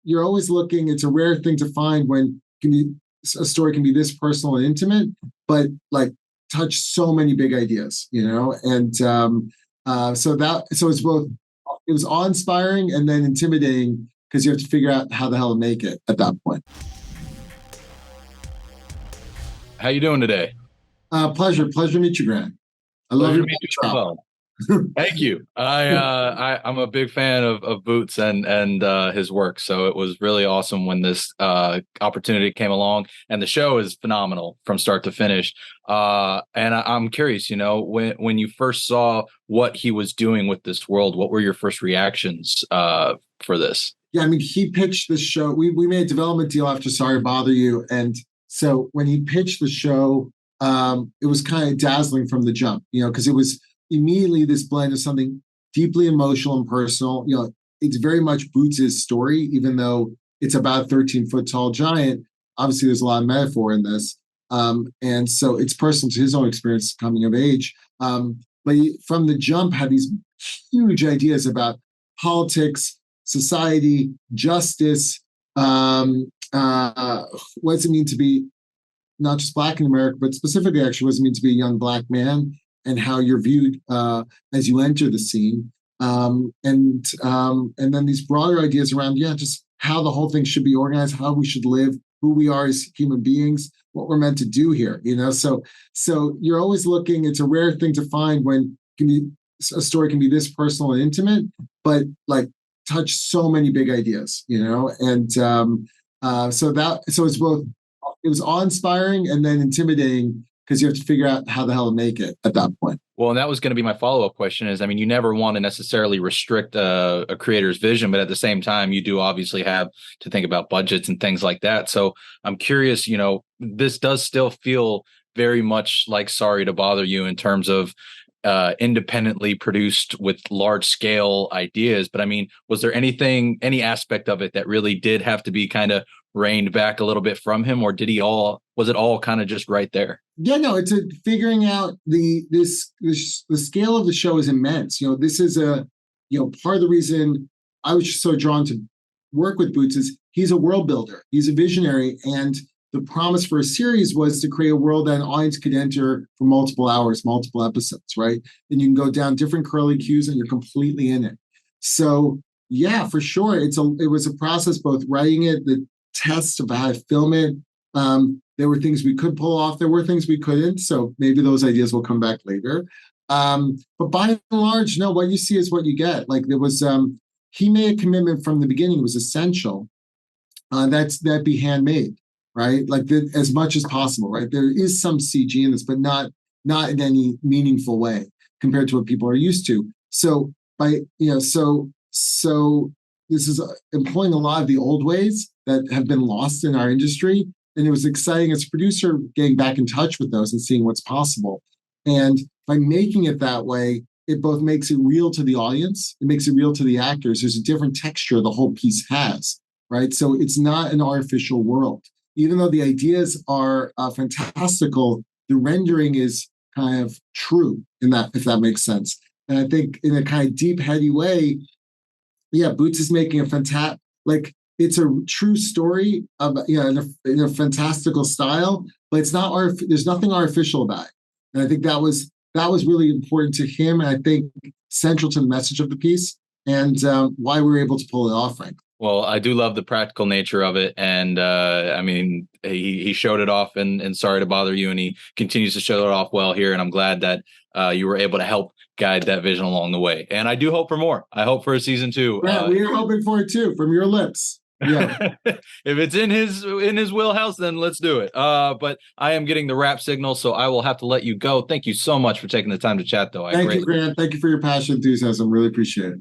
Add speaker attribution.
Speaker 1: you're always looking. It's a rare thing to find when can be a story can be this personal and intimate, but like touch so many big ideas, and so it's both. It was awe-inspiring and then intimidating because you have to figure out how the hell to make it at that point.
Speaker 2: How you doing today?
Speaker 1: Pleasure to meet you, Grant. I love
Speaker 2: Pleasure
Speaker 1: your
Speaker 2: to meet you as
Speaker 1: backdrop.
Speaker 2: well. Thank you. I'm a big fan of Boots and his work. So it was really awesome when this opportunity came along, and the show is phenomenal from start to finish. And I'm curious, when you first saw what he was doing with this world, what were your first reactions for this?
Speaker 1: Yeah, I mean, he pitched the show. We made a development deal after Sorry to Bother You, and so when he pitched the show, it was kind of dazzling from the jump, because it was immediately this blend of something deeply emotional and personal. It's very much Boots' story, even though it's about a 13-foot tall giant. Obviously, there's a lot of metaphor in this. And so it's personal to his own experience coming of age. But he, from the jump, had these huge ideas about politics, society, justice. What does it mean to be not just Black in America, but specifically, actually, what does it mean to be a young Black man, and how you're viewed as you enter the scene, and then these broader ideas around, just how the whole thing should be organized, how we should live, who we are as human beings, what we're meant to do here. So you're always looking. It's a rare thing to find when a story can be this personal and intimate, but like touch so many big ideas. And so it's both. It was awe-inspiring and then intimidating because you have to figure out how the hell to make it at that point.
Speaker 2: Well, and that was going to be my follow-up question is, you never want to necessarily restrict a creator's vision, but at the same time, you do obviously have to think about budgets and things like that. So I'm curious, this does still feel very much like Sorry to Bother You in terms of independently produced with large scale ideas. But was there any aspect of it that really did have to be kind of reined back a little bit from him, or was it all kind of just right there?
Speaker 1: Yeah, no, it's figuring out the scale of the show is immense. This is part of the reason I was just so drawn to work with Boots is he's a world builder. He's a visionary. And the promise for a series was to create a world that an audience could enter for multiple hours, multiple episodes, right? And you can go down different curly cues and you're completely in it. So yeah, for sure. It was a process, both writing it, the tests of how to film it. There were things we could pull off. There were things we couldn't. So maybe those ideas will come back later. But by and large, no, what you see is what you get. Like there was, he made a commitment from the beginning. It was essential that be handmade, right? Like as much as possible, right? There is some CG in this, but not in any meaningful way compared to what people are used to. So so this is employing a lot of the old ways that have been lost in our industry. And it was exciting as a producer getting back in touch with those and seeing what's possible. And by making it that way, it both makes it real to the audience, it makes it real to the actors. There's a different texture the whole piece has, right? So it's not an artificial world. Even though the ideas are fantastical, the rendering is kind of true in that, if that makes sense. And I think in a kind of deep, heady way, Boots is making a fantastic, it's a true story of, in a fantastical style, but it's not there's nothing artificial about it. And I think that was really important to him, and I think central to the message of the piece and why we were able to pull it off, frankly.
Speaker 2: Well, I do love the practical nature of it. And he showed it off in Sorry to Bother You, and he continues to show it off well here. And I'm glad that you were able to help guide that vision along the way. And I do hope for more. I hope for a season 2.
Speaker 1: Yeah, we are hoping for it too, from your lips. Yeah.
Speaker 2: If it's in his wheelhouse, then let's do it. But I am getting the wrap signal, so I will have to let you go. Thank you so much for taking the time to chat, though.
Speaker 1: Thank you, Grant. Thank you for your passion and enthusiasm. Really appreciate it.